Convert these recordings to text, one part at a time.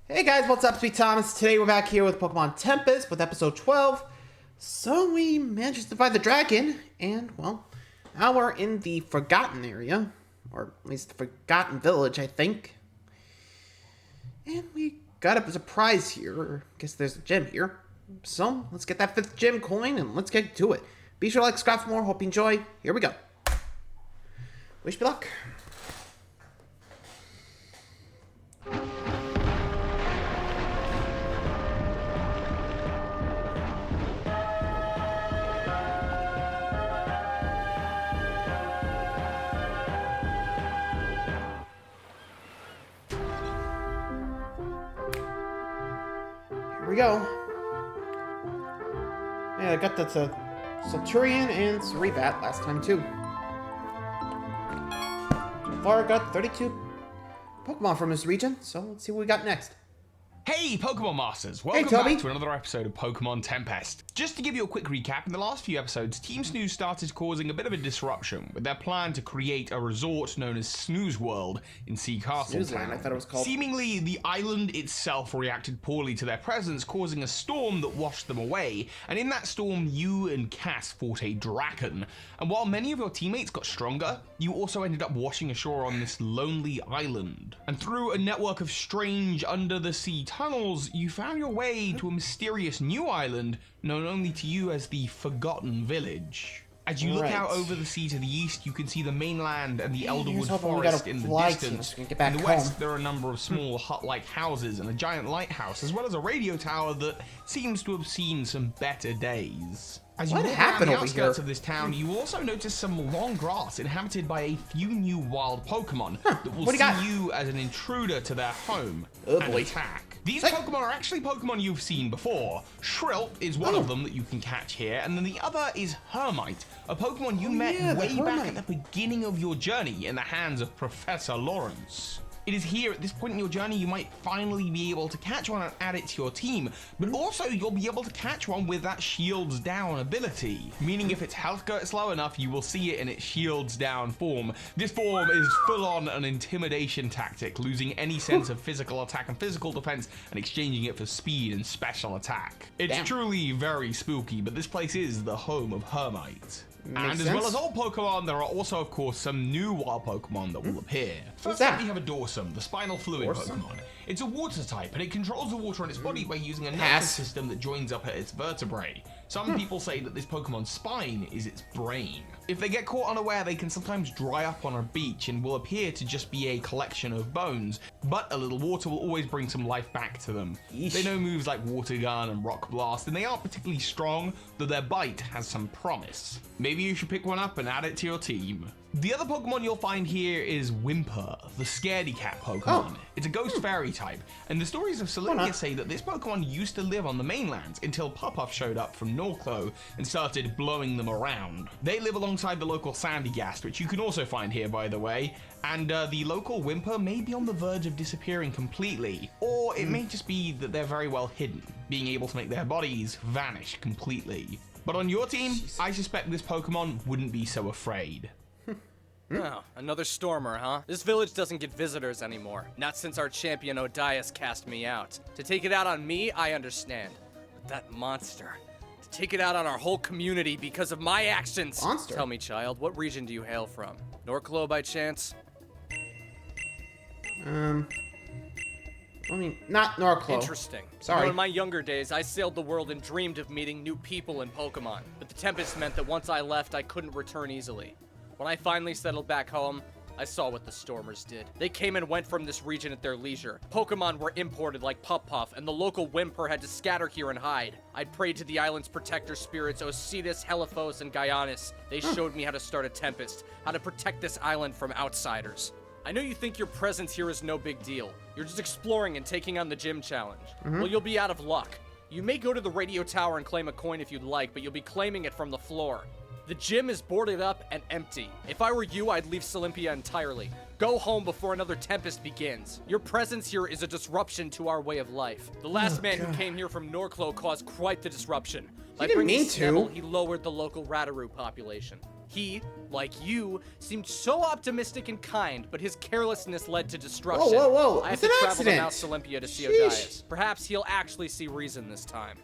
Hey guys, what's up? Sweet Thomas. Today we're back here with Pokemon Tempest with episode 12. So we managed to find the dragon, and well, now we're in the Forgotten area, or at least the Forgotten Village, I think. And we got a surprise here. I guess there's a gym here. So let's get that 5th gym coin and let's get to it. Be sure to like, subscribe for more. Hope you enjoy. Here we go. Wish me luck. Here we go. Yeah, I got that Centurion and Cerebat last time too. So far I got 32 Pokemon from this region, so let's see what we got next. Hey Pokemon Masters, welcome back to another episode of Pokemon Tempest. Just to give you a quick recap, in the last few episodes, Team Snooze started causing a bit of a disruption with their plan to create a resort known as Snooze World in Sea Castle Town. I thought it was called. Seemingly, the island itself reacted poorly to their presence, causing a storm that washed them away, and in that storm, you and Cass fought a Draken. And while many of your teammates got stronger, you also ended up washing ashore on this lonely island. And through a network of strange under-the-sea tunnels, you found your way to a mysterious new island known only to you as the Forgotten Village. As you look out over the sea to the east, you can see the mainland and the Elderwood Forest in the distance. In the west, there are a number of small hut-like houses and a giant lighthouse, as well as a radio tower that seems to have seen some better days. As you walk around the outskirts of this town, you also notice some long grass inhabited by a few new wild Pokemon that will see you as an intruder to their home and attack. These Pokemon are actually Pokemon you've seen before. Shrill is one of them that you can catch here, and then the other is Hermite, a Pokemon you met way back at the beginning of your journey in the hands of Professor Lawrence. It is here at this point in your journey you might finally be able to catch one and add it to your team, but also you'll be able to catch one with that shields down ability, meaning if its health gets low enough you will see it in its shields down form. This form is full on an intimidation tactic, losing any sense of physical attack and physical defense and exchanging it for speed and special attack. It's truly very spooky, but this place is the home of Hermite. And as well as all Pokemon, there are also, of course, some new wild Pokemon that will appear. First up, we have a Dorsum, the Spinal Fluid Pokemon. It's a water type, and it controls the water in its body by using a nervous system that joins up at its vertebrae. Some people say that this Pokemon's spine is its brain. If they get caught unaware, they can sometimes dry up on a beach and will appear to just be a collection of bones, but a little water will always bring some life back to them. They know moves like Water Gun and Rock Blast, and they aren't particularly strong, though their bite has some promise. Maybe you should pick one up and add it to your team. The other Pokemon you'll find here is Whimper, the Scaredy Cat Pokemon. It's a ghost fairy type, and the stories of Celimbia say that this Pokemon used to live on the mainland until Puff showed up from Norclo and started blowing them around. They live alongside the local Sandygast, which you can also find here by the way, and the local Whimper may be on the verge of disappearing completely, or it may just be that they're very well hidden, being able to make their bodies vanish completely. But on your team, I suspect this Pokemon wouldn't be so afraid. Oh, another Stormer, huh? This village doesn't get visitors anymore. Not since our champion Odias cast me out. To take it out on me, I understand. But that monster, to take it out on our whole community because of my actions. Monster? Tell me, child, what region do you hail from? Norclo by chance? I mean, not Norclo. Interesting. Sorry. You know, in my younger days, I sailed the world and dreamed of meeting new people in Pokemon. But the Tempest meant that once I left, I couldn't return easily. When I finally settled back home, I saw what the Stormers did. They came and went from this region at their leisure. Pokemon were imported like Puff, and the local Whimper had to scatter here and hide. I'd prayed to the island's protector spirits, Ocetus, Heliphos, and Gaianis. They showed me how to start a Tempest, how to protect this island from outsiders. I know you think your presence here is no big deal. You're just exploring and taking on the gym challenge. Well, you'll be out of luck. You may go to the radio tower and claim a coin if you'd like, but you'll be claiming it from the floor. The gym is boarded up and empty. If I were you, I'd leave Celimbia entirely. Go home before another Tempest begins. Your presence here is a disruption to our way of life. The last man who came here from Norclo caused quite the disruption. By bringing Snubbull, he lowered the local Rataru population. He, like you, seemed so optimistic and kind, but his carelessness led to destruction. Whoa. I have It's to an travel to accident. Mount Olympia to see Sheesh. Odias. Perhaps he'll actually see reason this time.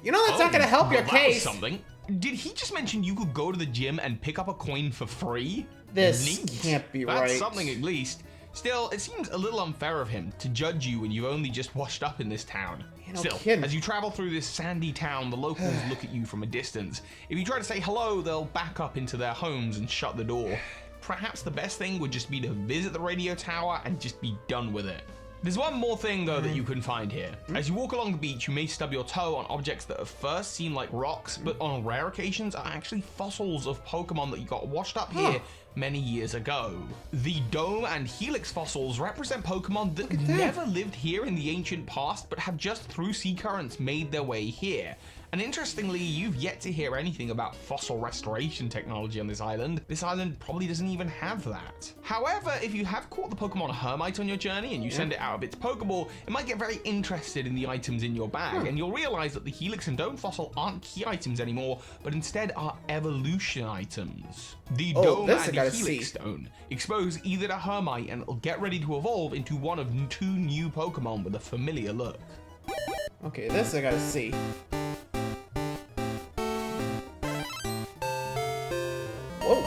You know that's not gonna help your well, that was case. something. Did he just mention you could go to the gym and pick up a coin for free? This Neat. can't be That's right. something at least. Still, it seems a little unfair of him to judge you when you've only just washed up in this town. No Still, kidding. as you travel through this sandy town, the locals look at you from a distance. If you try to say hello, they'll back up into their homes and shut the door. Perhaps the best thing would just be to visit the radio tower and just be done with it. There's one more thing though that you can find here. As you walk along the beach, you may stub your toe on objects that at first seem like rocks, but on rare occasions are actually fossils of Pokemon that you got washed up here many years ago. The Dome and Helix fossils represent Pokemon that never lived here in the ancient past, but have just through sea currents made their way here. And interestingly, you've yet to hear anything about fossil restoration technology on this island. This island probably doesn't even have that. However, if you have caught the Pokemon Hermite on your journey and you send it out of its Pokeball, it might get very interested in the items in your bag, and you'll realize that the Helix and Dome fossil aren't key items anymore, but instead are evolution items. The Dome and the Helix Stone expose either to Hermite and it'll get ready to evolve into one of 2 new Pokemon with a familiar look. Okay, this I gotta see. Whoa.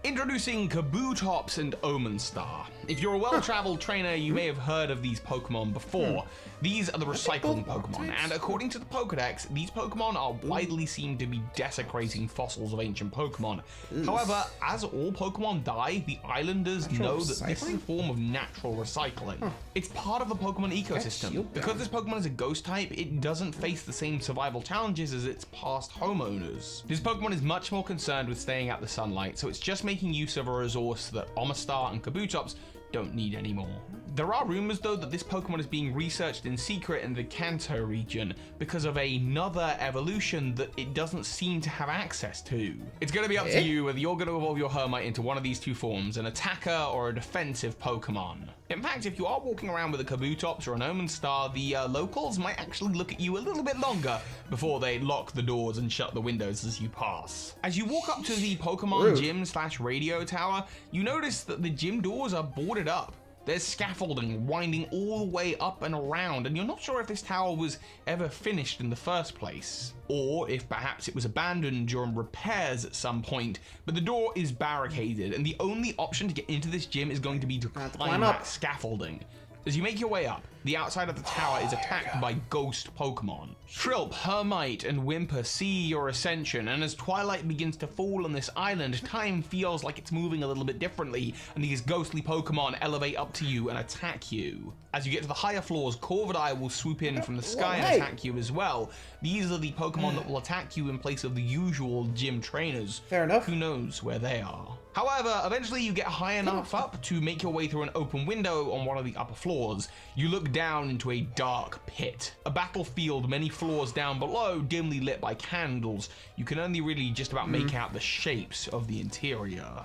Introducing Kabutops and Omenstar. If you're a well-traveled trainer, you may have heard of these Pokemon before. These are the recycling Pokemon, and according to the Pokedex, these Pokemon are widely seen to be desecrating fossils of ancient Pokemon. However, as all Pokemon die, the islanders know that this is a form of natural recycling. It's part of the Pokemon ecosystem. Because this Pokemon is a ghost type, it doesn't face the same survival challenges as its past homeowners. This Pokemon is much more concerned with staying out the sunlight, so it's just making use of a resource that Omastar and Kabutops don't need anymore. There are rumors though that this Pokemon is being researched in secret in the Kanto region because of another evolution that it doesn't seem to have access to. It's going to be up to you whether you're going to evolve your Hermite into one of these 2 forms, an attacker or a defensive Pokemon. In fact, if you are walking around with a Kabutops or an Omenstar, the locals might actually look at you a little bit longer before they lock the doors and shut the windows as you pass. As you walk up to the Pokemon gym/radio tower, you notice that the gym doors are boarded up. There's scaffolding winding all the way up and around, and you're not sure if this tower was ever finished in the first place, or if perhaps it was abandoned during repairs at some point, but the door is barricaded, and the only option to get into this gym is going to be to climb that scaffolding. As you make your way up, the outside of the tower is attacked by ghost Pokemon. Shrilp, Hermite, and Whimper see your ascension, and as twilight begins to fall on this island, time feels like it's moving a little bit differently, and these ghostly Pokemon elevate up to you and attack you. As you get to the higher floors, Corviknight will swoop in from the sky and attack you as well. These are the Pokemon that will attack you in place of the usual gym trainers. Fair enough. Who knows where they are? However, eventually you get high enough up to make your way through an open window on one of the upper floors. You look down into a dark pit. A battlefield many floors down below, dimly lit by candles. You can only really just about make out the shapes of the interior.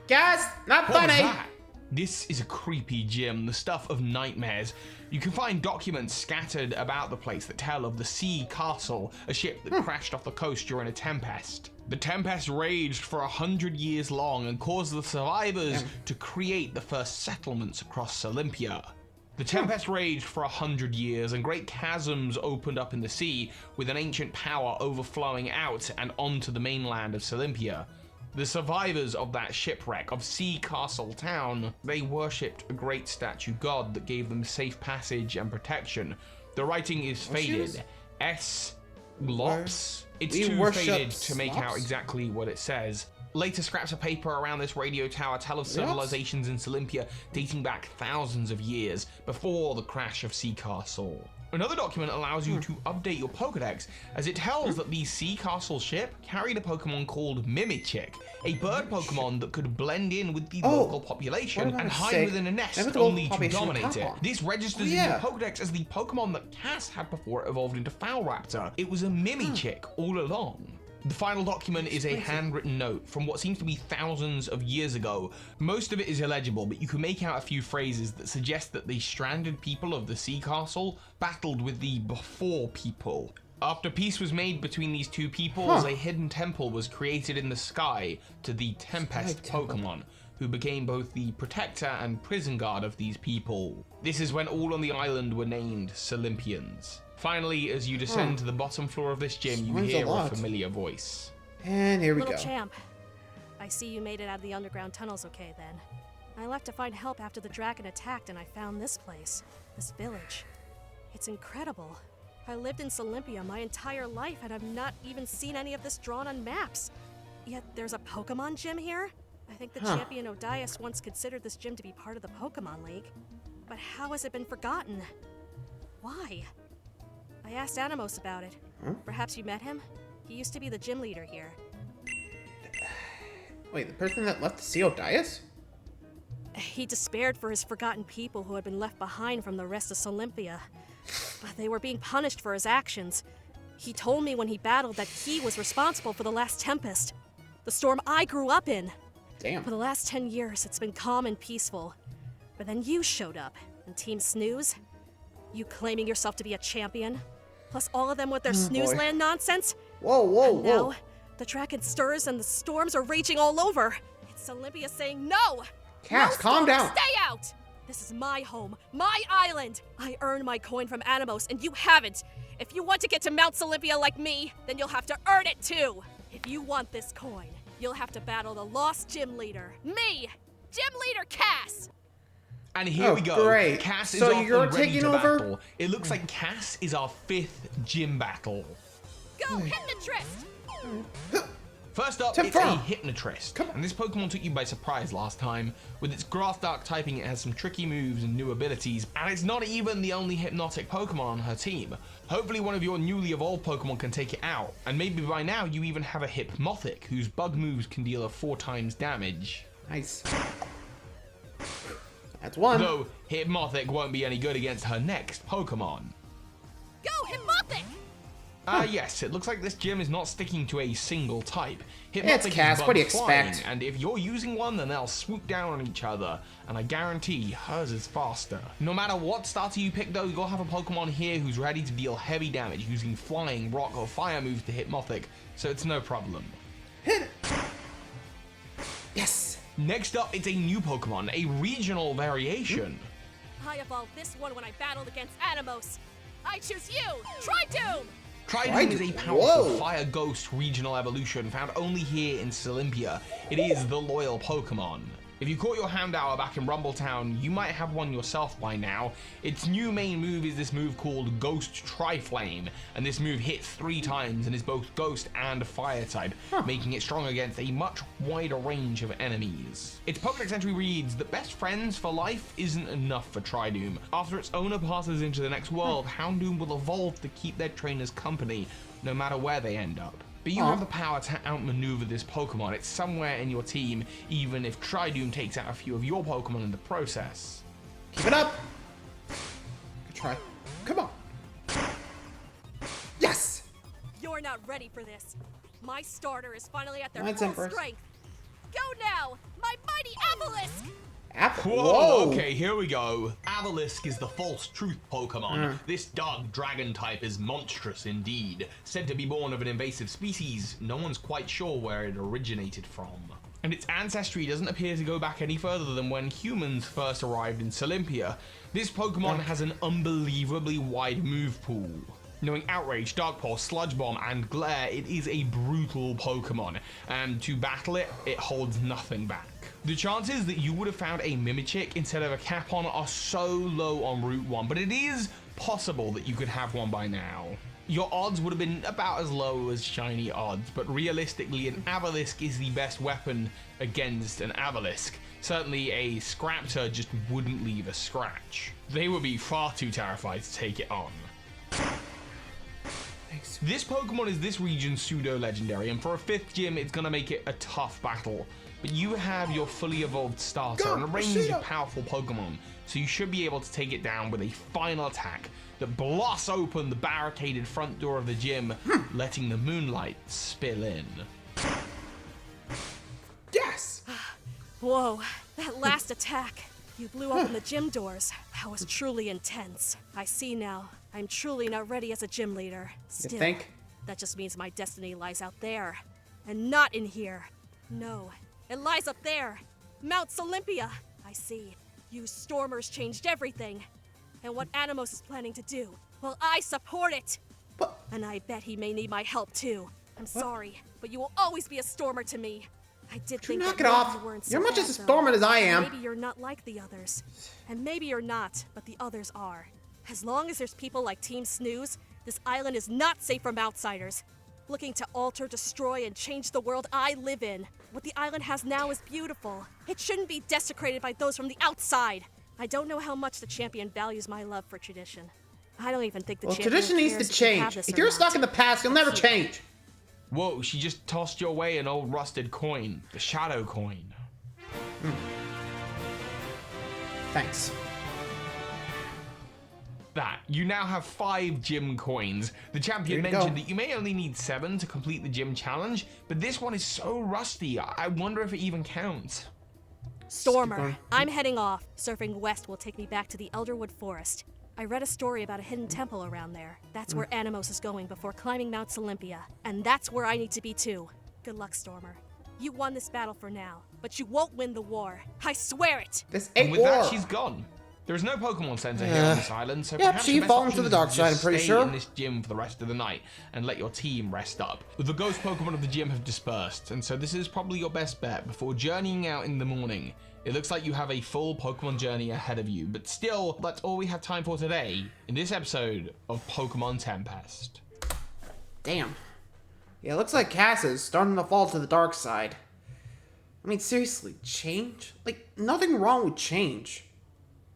Guys, not What was funny. that? This is a creepy gym, the stuff of nightmares. You can find documents scattered about the place that tell of the Sea Castle, a ship that crashed off the coast during a tempest. The tempest raged for 100 years long and caused the survivors to create the first settlements across Olympia. The tempest raged for 100 years and great chasms opened up in the sea, with an ancient power overflowing out and onto the mainland of Olympia. The survivors of that shipwreck of Sea Castle Town, they worshipped a great statue god that gave them safe passage and protection. The writing is faded. S-Lops? It's too faded to make out exactly what it says. Later scraps of paper around this radio tower tell of civilizations in Olympia dating back thousands of years before the crash of Sea Castle. Another document allows you to update your Pokedex, as it tells that the Sea Castle ship carried a Pokemon called Mimichick, a bird Pokemon that could blend in with the local population and hide within a nest only to dominate it. This registers in your Pokedex as the Pokemon that Cass had before it evolved into Foulraptor. It was a Mimichick all along. The final document is a handwritten note from what seems to be thousands of years ago. Most of it is illegible, but you can make out a few phrases that suggest that the stranded people of the sea castle battled with the before people. After peace was made between these two peoples, a hidden temple was created in the sky to the Tempest Pokémon, who became both the protector and prison guard of these people. This is when all on the island were named Solympians. Finally, as you descend to the bottom floor of this gym, you hear a familiar voice. And here we Little go. champ, I see you made it out of the underground tunnels okay then. I left to find help after the dragon attacked and I found this place, this village. It's incredible. I lived in Solympia my entire life and I've not even seen any of this drawn on maps. Yet there's a Pokemon gym here? I think the champion Odias once considered this gym to be part of the Pokemon League. But how has it been forgotten? Why? I asked Animos about it. Perhaps you met him? He used to be the gym leader here. Wait, the person that left the seal Dias? He despaired for his forgotten people who had been left behind from the rest of Solympia. But they were being punished for his actions. He told me when he battled that he was responsible for the last Tempest, the storm I grew up in. Damn. For the last 10 years, it's been calm and peaceful. But then you showed up, and Team Snooze, you claiming yourself to be a champion, plus all of them with their Snooze Land nonsense. Whoa, whoa, And whoa. now, the dragon stirs and the storms are raging all over. It's Olympia saying no! Cass, No calm storm, down. Stay out! This is my home, my island! I earned my coin from Animos, and you haven't! If you want to get to Mount Olympia like me, then you'll have to earn it too! If you want this coin, you'll have to battle the lost gym leader, me! Gym leader Cass! And here we go. Great. Cass is So off you're and ready taking to over? battle. It looks like Cass is our 5th gym battle. Go, Hypnotrist! First up, it's a Hypnotrist. And this Pokemon took you by surprise last time. With its Grass Dark typing, it has some tricky moves and new abilities, and it's not even the only hypnotic Pokemon on her team. Hopefully one of your newly evolved Pokemon can take it out, and maybe by now you even have a Hypnotic, whose bug moves can deal 4 times damage. Nice. That's one. Though, Hypnotic won't be any good against her next Pokemon. Go, Hypnotic! Yes, it looks like this gym is not sticking to a single type. It's Cass, what do you expect? And if you're using one, then they'll swoop down on each other, and I guarantee hers is faster. No matter what starter you pick though, you'll have a Pokemon here who's ready to deal heavy damage using flying, rock, or fire moves to Hypnotic, so it's no problem. Hit it. Yes. Next up, it's a new Pokemon, a regional variation. I evolved this one when I battled against Animos. I choose you, Tridoom! Tridoom is a powerful Fire Ghost regional evolution found only here in Solympia. It is the loyal Pokemon. If you caught your Houndour back in Rumbletown, you might have one yourself by now. Its new main move is this move called Ghost Tri-Flame, and this move hits 3 times and is both Ghost and Fire type, making it strong against a much wider range of enemies. Its Pokédex entry reads that best friends for life isn't enough for Tridoom. After its owner passes into the next world, Houndoom will evolve to keep their trainers company, no matter where they end up. But you have the power to outmaneuver this Pokemon. It's somewhere in your team, even if Tridoom takes out a few of your Pokemon in the process. Keep it up. Good try. Come on. Yes. You're not ready for this. My starter is finally at their Mine's full Empress. strength. Go now, my mighty Obelisk! Whoa, okay, here we go. Avalisk is the false truth Pokemon. This dark dragon type is monstrous indeed. Said to be born of an invasive species, no one's quite sure where it originated from. And its ancestry doesn't appear to go back any further than when humans first arrived in Solympia. This Pokemon has an unbelievably wide move pool. Knowing Outrage, Dark Pulse, Sludge Bomb, and Glare, it is a brutal Pokemon, and to battle it, it holds nothing back. The chances that you would have found a Mimichick instead of a Capon are so low on Route 1, but it is possible that you could have one by now. Your odds would have been about as low as shiny odds, but realistically an Avalisk is the best weapon against an Avalisk. Certainly a Scraptor just wouldn't leave a scratch. They would be far too terrified to take it on. Thanks. This Pokemon is this region's pseudo-legendary, and for a 5th gym, it's gonna make it a tough battle. But you have your fully evolved starter Go, and a range Rashida! of powerful Pokemon, so you should be able to take it down with a final attack that blasts open the barricaded front door of the gym, letting the moonlight spill in. Yes! Whoa, that last attack. You blew open the gym doors. That was truly intense. I see now. I'm truly not ready as a gym leader. Still, You think? that just means my destiny lies out there, and not in here. No, it lies up there. Mount Olympia. I see. You Stormers changed everything. And what Animos is planning to do, well, I support it. But And I bet he may need my help too. I'm sorry, but you will always be a Stormer to me. I did think knock that it maybe off. you weren't so You're much bad, as a though. Stormer as I am. Maybe you're not like the others. And maybe you're not, but the others are. As long as there's people like Team Snooze, this island is not safe from outsiders. Looking to alter, destroy, and change the world I live in. What the island has now is beautiful. It shouldn't be desecrated by those from the outside. I don't know how much the champion values my love for tradition. I don't even think the well, champion tradition needs cares to if we have change. this If or you're not. stuck in the past, you'll never change. Whoa, she just tossed your way an old rusted coin, the Shadow Coin. Thanks. That, you now have 5 gym coins. The champion There you mentioned go. that you may only need 7 to complete the gym challenge, but this one is so rusty, I wonder if it even counts. Stormer, going. I'm heading off. Surfing west will take me back to the Elderwood Forest. I read a story about a hidden temple around there. That's where Animos is going before climbing Mount Olympia. And that's where I need to be too. Good luck, Stormer. You won this battle for now, but you won't win the war. I swear it! This And ain't with war. that, she's gone. There is no Pokemon Center here on this island, so Yep, perhaps she the best fallen to option the is dark to side, just I'm pretty stay sure. in this gym for the rest of the night and let your team rest up. The ghost Pokemon of the gym have dispersed, and so this is probably your best bet before journeying out in the morning. It looks like you have a full Pokemon journey ahead of you, but still, that's all we have time for today in this episode of Pokémon Tempest. Damn. Yeah, it looks like Cass is starting to fall to the dark side. I mean, seriously, change? Like, nothing wrong with change.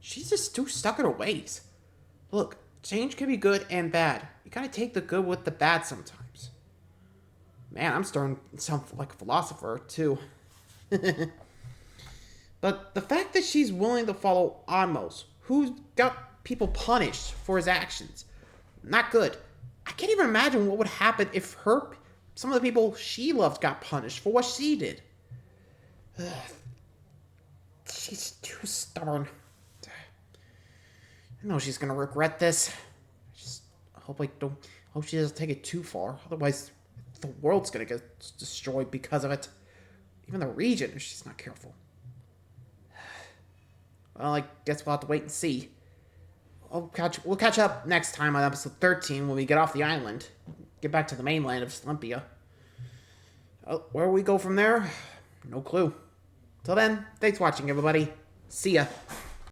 She's just too stuck in her ways. Look, change can be good and bad. You gotta take the good with the bad sometimes. Man, I'm starting to sound like a philosopher, too. But the fact that she's willing to follow Amos, who's got people punished for his actions, not good. I can't even imagine what would happen if some of the people she loved got punished for what she did. Ugh. She's too stubborn. I know she's gonna regret this. I just hope she doesn't take it too far. Otherwise, the world's gonna get destroyed because of it. Even the region, if she's not careful. Well, I guess we'll have to wait and see. We'll catch up next time on episode 13 when we get off the island. Get back to the mainland of Olympia. Where we go from there? No clue. Till then, thanks for watching, everybody. See ya.